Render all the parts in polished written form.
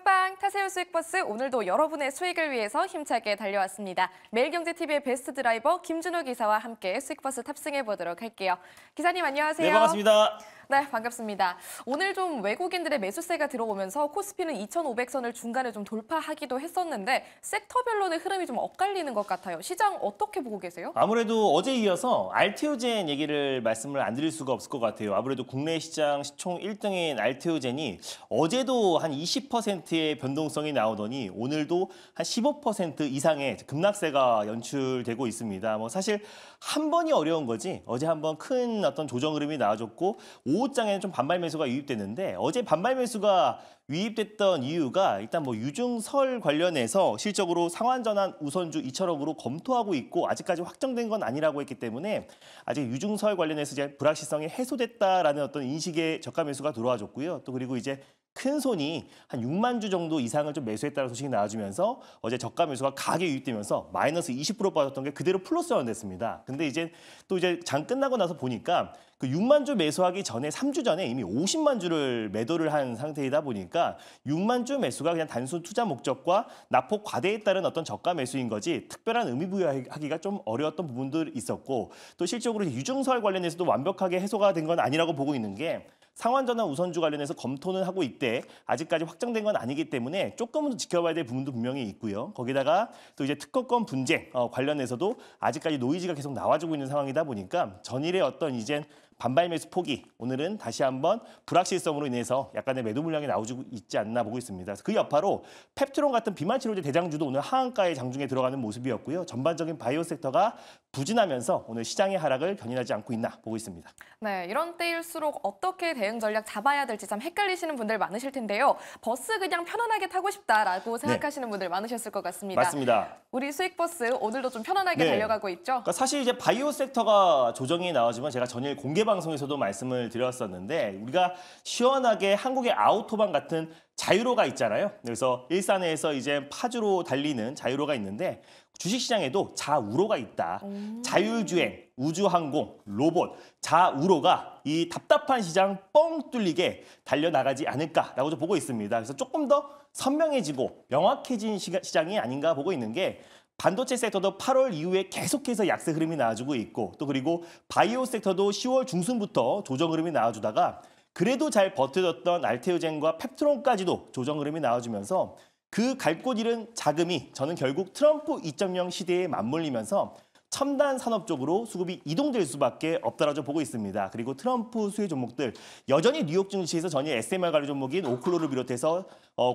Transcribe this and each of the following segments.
빵빵 타세요 수익버스 오늘도 여러분의 수익을 위해서 힘차게 달려왔습니다. 매일경제TV의 베스트 드라이버 김준호 기사와 함께 수익버스 탑승해 보도록 할게요. 기사님 안녕하세요. 네, 반갑습니다. 네, 반갑습니다. 오늘 좀 외국인들의 매수세가 들어오면서 코스피는 2,500선을 중간에 좀 돌파하기도 했었는데 섹터별로는 흐름이 좀 엇갈리는 것 같아요. 시장 어떻게 보고 계세요? 아무래도 어제 이어서 알테오젠 얘기를 말씀을 안 드릴 수가 없을 것 같아요. 아무래도 국내 시장 시총 1등인 알테오젠이 어제도 한 20%의 변동성이 나오더니 오늘도 한 15% 이상의 급락세가 연출되고 있습니다. 뭐 사실 한 번이 어려운 거지 어제 한번 큰 어떤 조정 흐름이 나와줬고 오후장에는 좀 반발 매수가 유입됐는데 어제 반발 매수가 유입됐던 이유가 일단 뭐 유증설 관련해서 실적으로 상환전환 우선주 2천억으로 검토하고 있고 아직까지 확정된 건 아니라고 했기 때문에 아직 유증설 관련해서 이제 불확실성이 해소됐다라는 어떤 인식의 저가 매수가 들어와줬고요. 또 그리고 이제 큰 손이 한 6만 주 정도 이상을 좀 매수했다는 소식이 나와주면서 어제 저가 매수가 강하게 유입되면서 마이너스 20% 빠졌던 게 그대로 플러스가 됐습니다. 근데 이제 또 이제 장 끝나고 나서 보니까 그 6만 주 매수하기 전에 3주 전에 이미 50만 주를 매도를 한 상태이다 보니까 6만 주 매수가 그냥 단순 투자 목적과 낙폭 과대에 따른 어떤 저가 매수인 거지 특별한 의미 부여하기가 좀 어려웠던 부분도 있었고 또 실적으로 유증설 관련해서도 완벽하게 해소가 된 건 아니라고 보고 있는 게 상환전환 우선주 관련해서 검토는 하고 있대 아직까지 확정된 건 아니기 때문에 조금은 더 지켜봐야 될 부분도 분명히 있고요. 거기다가 또 이제 특허권 분쟁 관련해서도 아직까지 노이즈가 계속 나와주고 있는 상황이다 보니까 전일의 어떤 이젠 반발 매수 폭이 오늘은 다시 한번 불확실성으로 인해서 약간의 매도 물량이 나오고 있지 않나 보고 있습니다. 그 여파로 펩트론 같은 비만 치료제 대장주도 오늘 하한가의 장중에 들어가는 모습이었고요. 전반적인 바이오 섹터가 부진하면서 오늘 시장의 하락을 견인하지 않고 있나 보고 있습니다. 네, 이런 때일수록 어떻게 대응 전략 잡아야 될지 참 헷갈리시는 분들 많으실 텐데요. 버스 그냥 편안하게 타고 싶다라고 생각하시는 분들 많으셨을 것 같습니다. 맞습니다. 우리 수익버스 오늘도 좀 편안하게 달려가고 있죠? 그러니까 사실 이제 바이오 섹터가 조정이 나오지만 제가 전일 공개 방송에서도 말씀을 드렸었는데 우리가 시원하게 한국의 아우토반 같은 자유로가 있잖아요. 그래서 일산에서 이제 파주로 달리는 자유로가 있는데 주식시장에도 자우로가 있다. 자율주행, 우주항공, 로봇, 자우로가 이 답답한 시장 뻥 뚫리게 달려나가지 않을까라고 좀 보고 있습니다. 그래서 조금 더 선명해지고 명확해진 시장이 아닌가 보고 있는 게 반도체 섹터도 8월 이후에 계속해서 약세 흐름이 나와주고 있고 또 그리고 바이오 섹터도 10월 중순부터 조정 흐름이 나와주다가 그래도 잘 버텨줬던 알테오젠과 펩트론까지도 조정 흐름이 나와주면서 그 갈 곳 잃은 자금이 저는 결국 트럼프 2.0 시대에 맞물리면서 첨단 산업 쪽으로 수급이 이동될 수밖에 없다라고 보고 있습니다. 그리고 트럼프 수혜 종목들 여전히 뉴욕 증시에서 전일 SMR 관련 종목인 오클로를 비롯해서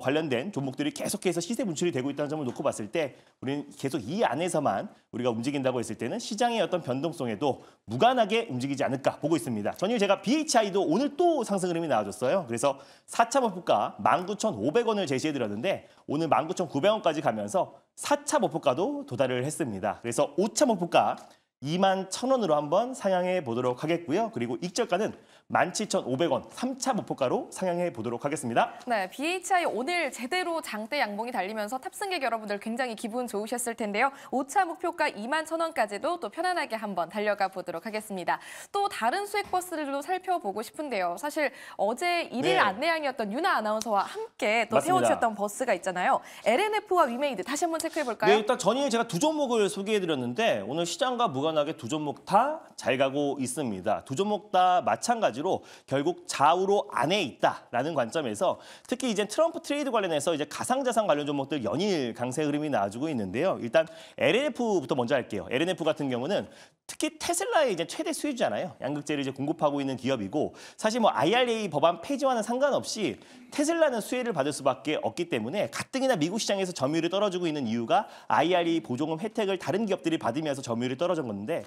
관련된 종목들이 계속해서 시세 분출이 되고 있다는 점을 놓고 봤을 때 우리는 계속 이 안에서만 우리가 움직인다고 했을 때는 시장의 어떤 변동성에도 무관하게 움직이지 않을까 보고 있습니다. 전일 제가 BHI도 오늘 또 상승 흐름이 나와줬어요. 그래서 4차 목표가 19,500원을 제시해드렸는데 오늘 19,900원까지 가면서 4차 목표가도 도달을 했습니다. 그래서 5차 목표가 21,000원으로 한번 상향해 보도록 하겠고요. 그리고 익절가는 17,500원 3차 목표가로 상향해 보도록 하겠습니다. 네, BHI 오늘 제대로 장대 양봉이 달리면서 탑승객 여러분들 굉장히 기분 좋으셨을 텐데요. 5차 목표가 21,000원까지도 또 편안하게 한번 달려가 보도록 하겠습니다. 또 다른 수익버스들도 살펴보고 싶은데요. 사실 어제 일일 안내양이었던 유나 아나운서와 함께 또 태워주셨던 버스가 있잖아요. LNF와 위메이드 다시 한번 체크해볼까요? 네, 일단 전일 제가 두 종목을 소개해드렸는데 오늘 시장과 무관하게 두 종목 다 잘 가고 있습니다. 두 종목 다 마찬가지로 결국 좌우로 안에 있다라는 관점에서 특히 이제 트럼프 트레이드 관련해서 이제 가상자산 관련 종목들 연일 강세 흐름이 나와주고 있는데요. 일단 LNF부터 먼저 할게요. LNF 같은 경우는 특히 테슬라의 이제 최대 수혜주잖아요. 양극재를 이제 공급하고 있는 기업이고 사실 뭐 IRA 법안 폐지와는 상관없이 테슬라는 수혜를 받을 수밖에 없기 때문에 가뜩이나 미국 시장에서 점유율이 떨어지고 있는 이유가 IRA 보조금 혜택을 다른 기업들이 받으면서 점유율이 떨어진 건데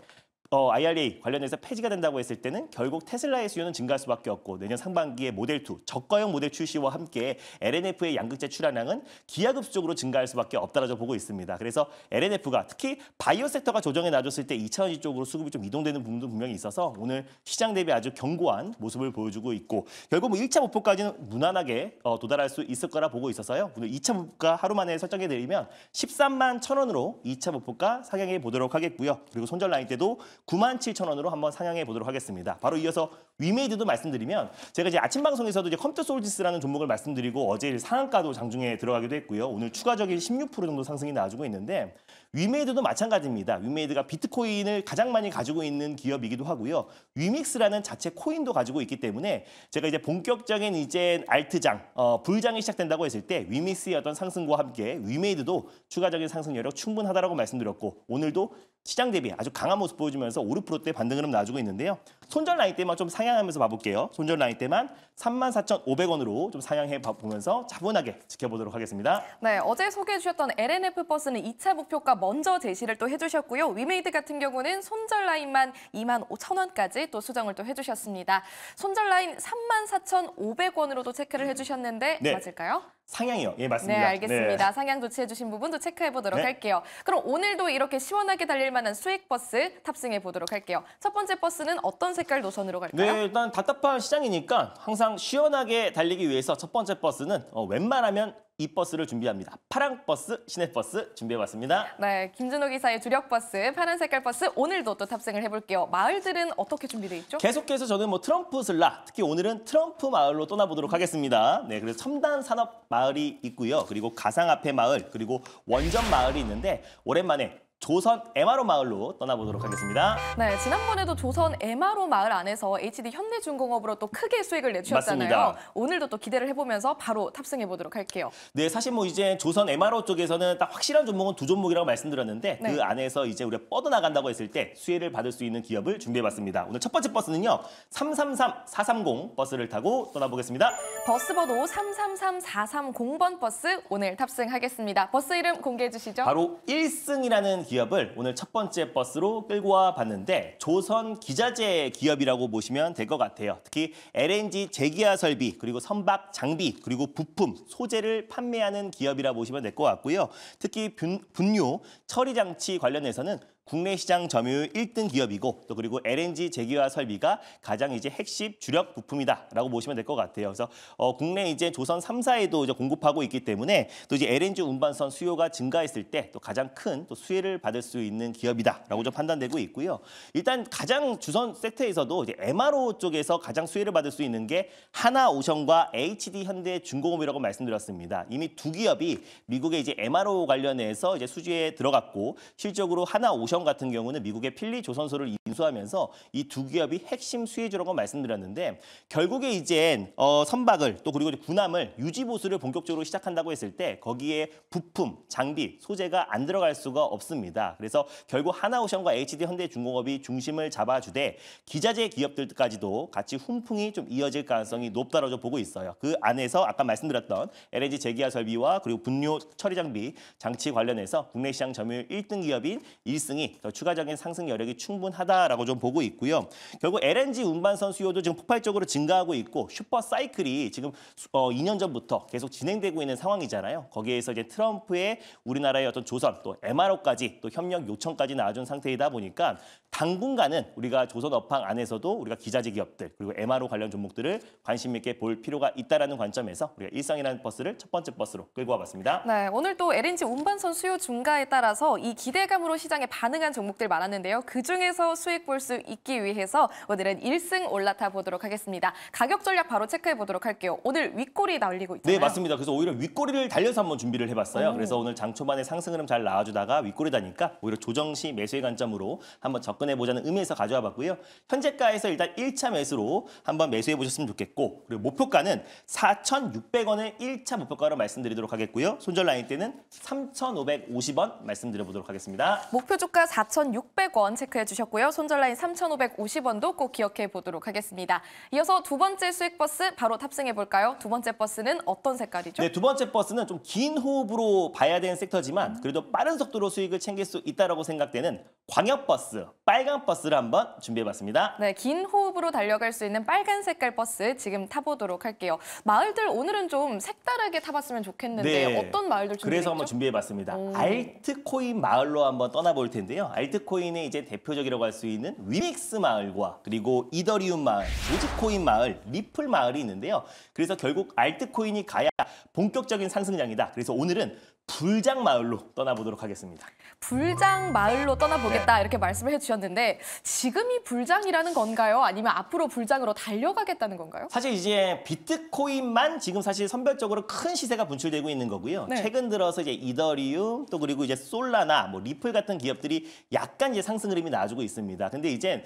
IRA 관련해서 폐지가 된다고 했을 때는 결국 테슬라의 수요는 증가할 수밖에 없고 내년 상반기에 모델2, 저가형 모델 출시와 함께 LNF의 양극재 출하량은 기하급수적으로 증가할 수밖에 없다라고 보고 있습니다. 그래서 LNF가 특히 바이오 섹터가 조정에 놔줬을 때 2차전지 쪽으로 수급이 좀 이동되는 부분도 분명히 있어서 오늘 시장 대비 아주 견고한 모습을 보여주고 있고 결국 뭐 1차 목표까지는 무난하게 도달할 수 있을 거라 보고 있어서요. 오늘 2차 목표가 하루 만에 설정해 드리면 13만 1,000원으로 2차 목표가 상향해 보도록 하겠고요. 그리고 손절 라인 때도 97,000원으로 한번 상향해 보도록 하겠습니다. 바로 이어서 위메이드도 말씀드리면 제가 이제 아침 방송에서도 이제 컴퓨터 솔지스라는 종목을 말씀드리고 어제 상한가도 장중에 들어가기도 했고요. 오늘 추가적인 16% 정도 상승이 나와주고 있는데 위메이드도 마찬가지입니다. 위메이드가 비트코인을 가장 많이 가지고 있는 기업이기도 하고요. 위믹스라는 자체 코인도 가지고 있기 때문에 제가 이제 본격적인 이제 알트장, 불장이 시작된다고 했을 때 위믹스의 어떤 상승과 함께 위메이드도 추가적인 상승 여력 충분하다라고 말씀드렸고 오늘도 시장 대비 아주 강한 모습 보여주면서 5%대 반등 흐름 나와주고 있는데요. 손절 라인 때만 좀 상향하면서 봐볼게요. 손절 라인 때만 34,500원으로 좀 상향해 보면서 차분하게 지켜보도록 하겠습니다. 네, 어제 소개해 주셨던 LNF 버스는 2차 목표가 먼저 제시를 또 해주셨고요. 위메이드 같은 경우는 손절 라인만 25,000원까지 또 수정을 또 해주셨습니다. 손절 라인 34,500원으로도 체크를 해주셨는데 네. 맞을까요? 상향이요. 예, 맞습니다. 네, 알겠습니다. 네. 상향 조치해 주신 부분도 체크해 보도록 네. 할게요. 그럼 오늘도 이렇게 시원하게 달릴 만한 수익 버스 탑승해 보도록 할게요. 첫 번째 버스는 어떤 색깔 노선으로 갈까요? 네, 일단 답답한 시장이니까 항상 시원하게 달리기 위해서 첫 번째 버스는 웬만하면 이 버스를 준비합니다. 파랑 버스, 시내버스 준비해봤습니다. 네, 김준호 기사의 주력 버스, 파란 색깔 버스 오늘도 또 탑승을 해볼게요. 마을들은 어떻게 준비돼 있죠? 계속해서 저는 트럼프 슬라, 특히 오늘은 트럼프 마을로 떠나보도록 하겠습니다. 네, 그래서 첨단 산업 마을이 있고요. 그리고 가상화폐 마을, 그리고 원전 마을이 있는데 오랜만에 조선 MRO 마을로 떠나보도록 하겠습니다. 네, 지난번에도 조선 MRO 마을 안에서 HD 현대중공업으로 또 크게 수익을 내주셨잖아요. 맞습니다. 오늘도 또 기대를 해보면서 바로 탑승해 보도록 할게요. 네, 사실 뭐 이제 조선 MRO 쪽에서는 딱 확실한 종목은 두 종목이라고 말씀드렸는데 네. 그 안에서 이제 우리가 뻗어나간다고 했을 때 수혜를 받을 수 있는 기업을 준비해봤습니다. 오늘 첫 번째 버스는요, 333430 버스를 타고 떠나보겠습니다. 버스 번호 333430번 버스 오늘 탑승하겠습니다. 버스 이름 공개해 주시죠. 바로 1승이라는 기업을 오늘 첫 번째 버스로 끌고 와 봤는데 조선 기자재 기업이라고 보시면 될 것 같아요. 특히 LNG 재기화 설비, 그리고 선박 장비, 그리고 부품, 소재를 판매하는 기업이라 보시면 될 것 같고요. 특히 분유, 처리 장치 관련해서는 국내 시장 점유율 1등 기업이고 또 그리고 LNG 재기화 설비가 가장 이제 핵심 주력 부품이다라고 보시면 될 것 같아요. 그래서 국내 이제 조선 3사에도 이제 공급하고 있기 때문에 또 이제 LNG 운반선 수요가 증가했을 때 또 가장 큰 또 수혜를 받을 수 있는 기업이다라고 좀 판단되고 있고요. 일단 가장 주선 섹터에서도 이제 MRO 쪽에서 가장 수혜를 받을 수 있는 게 하나오션과 HD 현대중공업이라고 말씀드렸습니다. 이미 두 기업이 미국의 이제 MRO 관련해서 이제 수주에 들어갔고 실적으로 하나오션 같은 경우는 미국의 필리 조선소를 인수하면서 이 두 기업이 핵심 수혜주라고 말씀드렸는데 결국에 이제 선박을 또 그리고 군함을 유지 보수를 본격적으로 시작한다고 했을 때 거기에 부품, 장비, 소재가 안 들어갈 수가 없습니다. 그래서 결국 하나오션과 HD 현대중공업이 중심을 잡아주되 기자재 기업들까지도 같이 훈풍이 좀 이어질 가능성이 높다고 보고 있어요. 그 안에서 아까 말씀드렸던 LNG 재기화 설비와 그리고 분유 처리 장비, 장치 관련해서 국내 시장 점유율 1등 기업인 1승이 더 추가적인 상승 여력이 충분하다라고 좀 보고 있고요. 결국 LNG 운반선 수요도 지금 폭발적으로 증가하고 있고 슈퍼 사이클이 지금 2년 전부터 계속 진행되고 있는 상황이잖아요. 거기에서 이제 트럼프의 우리나라의 어떤 조선 또 MRO까지 또 협력 요청까지 나와준 상태이다 보니까 당분간은 우리가 조선 업황 안에서도 우리가 기자재 기업들 그리고 MRO 관련 종목들을 관심 있게 볼 필요가 있다라는 관점에서 우리가 일성이라는 버스를 첫 번째 버스로 끌고 와봤습니다. 네, 오늘 또 LNG 운반선 수요 증가에 따라서 이 기대감으로 시장에 반응한 종목들 많았는데요. 그중에서 수익 볼 수 있기 위해서 오늘은 1승 올라타 보도록 하겠습니다. 가격 전략 바로 체크해 보도록 할게요. 오늘 윗골이 날리고 있잖아요. 네, 맞습니다. 그래서 오히려 윗꼬리를 달려서 한번 준비를 해봤어요. 그래서 오늘 장 초반에 상승 흐름 잘 나와주다가 윗꼬리 다니까 오히려 조정 시 매수의 관점으로 한번 접근해보자는 의미에서 가져와 봤고요. 현재가에서 일단 1차 매수로 한번 매수해 보셨으면 좋겠고 그리고 목표가는 4,600원을 1차 목표가로 말씀드리도록 하겠고요. 손절 라인 때는 3,550원 말씀드려보도록 하겠습니다. 목표 주가 4,600원 체크해 주셨고요. 손절 라인 3,550원도 꼭 기억해 보도록 하겠습니다. 이어서 두 번째 수익 버스 바로 탑승해 볼까요? 두 번째 버스는 어떤 색깔이죠? 네, 두 번째 버스는 좀 긴 호흡으로 봐야 되는 섹터지만 그래도 빠른 속도로 수익을 챙길 수 있다고 생각되는 광역버스, 빨간 버스를 한번 준비해봤습니다. 네, 긴 호흡으로 달려갈 수 있는 빨간 색깔 버스 지금 타보도록 할게요. 마을들 오늘은 좀 색다르게 타봤으면 좋겠는데 네. 어떤 마을들 준비했죠? 그래서 한번 준비해봤습니다. 알트코인 마을로 한번 떠나볼 텐데요. 알트코인의 이제 대표적이라고 할 수 수 있는 위믹스 마을과 그리고 이더리움 마을, 도지코인 마을, 리플 마을이 있는데요. 그래서 결국 알트코인이 가야 본격적인 상승장이다. 그래서 오늘은 불장 마을로 떠나보도록 하겠습니다. 불장 마을로 떠나보겠다 이렇게 말씀을 해주셨는데 지금이 불장이라는 건가요? 아니면 앞으로 불장으로 달려가겠다는 건가요? 사실 이제 비트코인만 지금 사실 선별적으로 큰 시세가 분출되고 있는 거고요. 네. 최근 들어서 이제 이더리움 또 그리고 이제 솔라나 뭐 리플 같은 기업들이 약간 이제 상승 흐름이 나와주고 있습니다. 근데 이제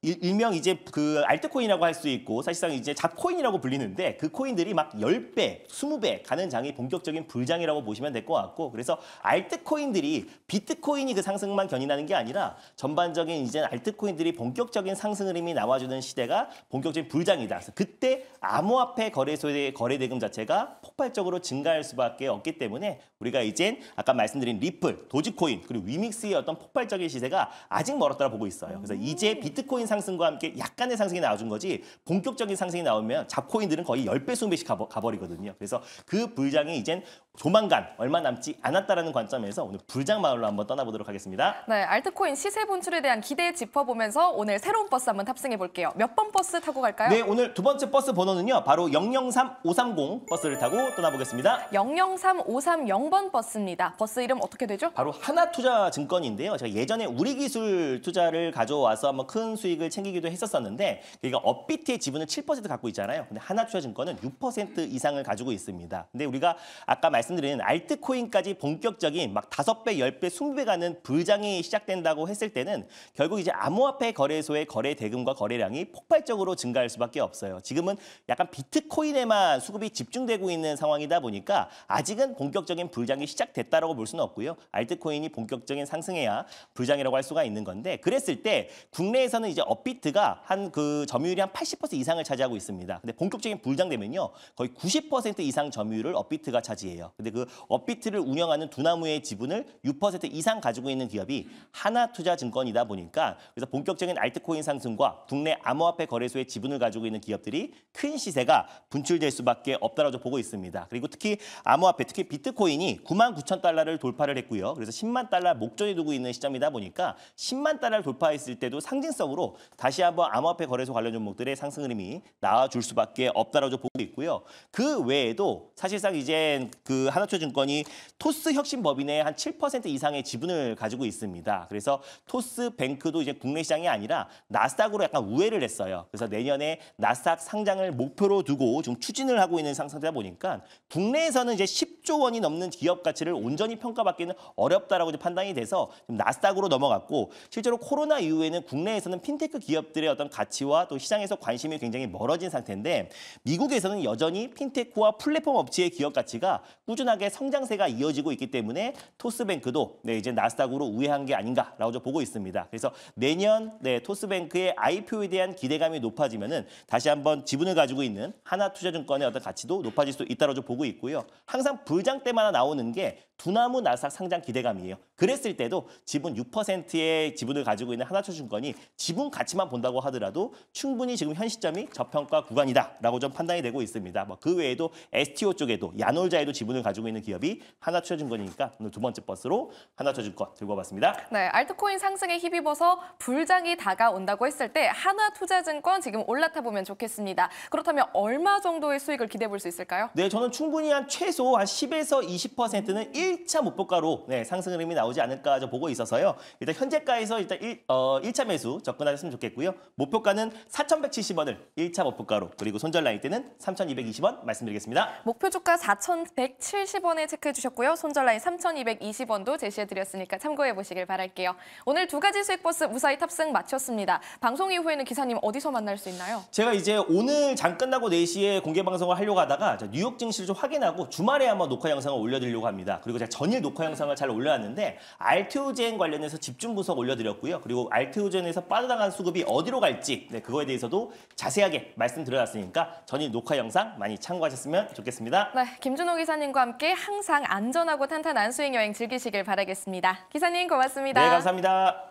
일명 이제 그 알트코인이라고 할 수 있고 사실상 이제 잡코인이라고 불리는데 그 코인들이 막 10배, 20배 가는 장이 본격적인 불장이라고 보시면 될 것 같고 그래서 알트코인들이 비트코인이 그 상승만 견인하는 게 아니라 전반적인 이제 알트코인들이 본격적인 상승 흐름이 나와주는 시대가 본격적인 불장이다. 그래서 그때 암호화폐 거래소의 거래 대금 자체가 폭발적으로 증가할 수밖에 없기 때문에 우리가 이젠 아까 말씀드린 리플, 도지코인 그리고 위믹스의 어떤 폭발적인 시세가 아직 멀었다고 보고 있어요. 그래서 이제 비트코인 상승과 함께 약간의 상승이 나와준 거지 본격적인 상승이 나오면 잡코인들은 거의 10배, 20배씩 가버리거든요. 그래서 그 불장이 이젠 조만간 얼마 남지 않았다라는 관점에서 오늘 불장 마을로 한번 떠나보도록 하겠습니다. 네, 알트코인 시세 분출에 대한 기대 짚어보면서 오늘 새로운 버스 한번 탑승해 볼게요. 몇 번 버스 타고 갈까요? 네, 오늘 두 번째 버스 번호는요. 바로 003530 버스를 타고 떠나보겠습니다. 003530번 버스입니다. 버스 이름 어떻게 되죠? 바로 하나투자증권인데요. 제가 예전에 우리기술 투자를 가져와서 한번 큰 수익을 챙기기도 했었었는데 그러니까 업비트의 지분을 7% 갖고 있잖아요. 근데 하나투자증권은 6% 이상을 가지고 있습니다. 근데 우리가 아까 말씀드린 알트코인까지 본격적인 막 5배, 10배, 20배 가는 불장이 시작된다고 했을 때는 결국 이제 암호화폐 거래소의 거래 대금과 거래량이 폭발적으로 증가할 수밖에 없어요. 지금은 약간 비트코인에만 수급이 집중되고 있는 상황이다 보니까 아직은 본격적인 불장이 시작됐다라고 볼 수는 없고요. 알트코인이 본격적인 상승해야 불장이라고 할 수가 있는 건데 그랬을 때 국내에서는 이제 업비트가 한 그 점유율이 한 80% 이상을 차지하고 있습니다. 근데 본격적인 불장되면요. 거의 90% 이상 점유율을 업비트가 차지해요. 근데 그 업비트를 운영하는 두나무의 지분을 6% 이상 가지고 있는 기업이 하나투자증권이다 보니까 그래서 본격적인 알트코인 상승과 국내 암호화폐 거래소의 지분을 가지고 있는 기업들이 큰 시세가 분출될 수밖에 없다라고 보고 있습니다. 그리고 특히 암호화폐, 특히 비트코인이 99,000달러를 돌파를 했고요. 그래서 10만 달러 목전에 두고 있는 시점이다 보니까 10만 달러를 돌파했을 때도 상징성으로 다시 한번 암호화폐 거래소 관련 종목들의 상승 흐름이 나와줄 수밖에 없다라고 보고 있고요. 그 외에도 사실상 이제 그 하나투자증권이 토스 혁신법인의 한 7% 이상의 지분을 가지고 있습니다. 그래서 토스뱅크도 이제 국내 시장이 아니라 나스닥으로 약간 우회를 했어요. 그래서 내년에 나스닥 상장을 목표로 두고 좀 추진을 하고 있는 상태다 보니까 국내에서는 이제 10조 원이 넘는 기업 가치를 온전히 평가받기는 어렵다라고 판단이 돼서 좀 나스닥으로 넘어갔고 실제로 코로나 이후에는 국내에서는 핀테크 기업들의 어떤 가치와 또 시장에서 관심이 굉장히 멀어진 상태인데 미국에서는 여전히 핀테크와 플랫폼 업체의 기업 가치가 꾸준하게 성장세가 이어지고 있기 때문에 토스뱅크도 이제 나스닥으로 우회한 게 아닌가라고 보고 있습니다. 그래서 내년 토스뱅크의 IPO에 대한 기대감이 높아지면은 다시 한번 지분을 가지고 있는 하나투자증권의 어떤 가치도 높아질 수 있다고 보고 있고요. 항상 불장 때마다 나오는 게 두나무 나스닥 상장 기대감이에요. 그랬을 때도 지분 6%의 지분을 가지고 있는 하나투자증권이 지분 가치만 본다고 하더라도 충분히 지금 현 시점이 저평가 구간이다라고 좀 판단이 되고 있습니다. 뭐 그 외에도 STO 쪽에도 야놀자에도 지분을 가지고 있는 기업이 하나투자증권이니까 오늘 두 번째 버스로 하나투자증권 들고 와봤습니다. 네, 알트코인 상승에 힘입어서 불장이 다가온다고 했을 때 하나투자증권 지금 올라타 보면 좋겠습니다. 그렇다면 얼마 정도의 수익을 기대해 볼 수 있을까요? 네, 저는 충분히 한 최소 한 10에서 20%는 1차 목표가로 상승 흐름이 나오지 않을까 보고 있어서요. 일단 현재가에서 일단 1차 매수 접근하셨으면 좋겠고요. 목표가는 4,170원을 1차 목표가로 그리고 손절 라인 때는 3,220원 말씀드리겠습니다. 목표 주가 4,170원에 체크해 주셨고요. 손절 라인 3,220원도 제시해 드렸으니까 참고해 보시길 바랄게요. 오늘 두 가지 수익 버스 무사히 탑승 마쳤습니다. 방송 이후에는 기사님 어디서 만날 수 있나요? 제가 이제 오늘 장 끝나고 4시에 공개 방송을 하려고 하다가 뉴욕 증시를 좀 확인하고 주말에 한번 녹화 영상을 올려드리려고 합니다. 그리고 제가 전일 녹화 영상을 잘 올려놨는데 알트오젠 관련해서 집중 분석 올려드렸고요. 그리고 알트오젠에서 빠져나간 수급이 어디로 갈지 그거에 대해서도 자세하게 말씀드려놨으니까 전일 녹화 영상 많이 참고하셨으면 좋겠습니다. 네, 김준호 기사님과 함께 항상 안전하고 탄탄한 수익 여행 즐기시길 바라겠습니다. 기사님 고맙습니다. 네, 감사합니다.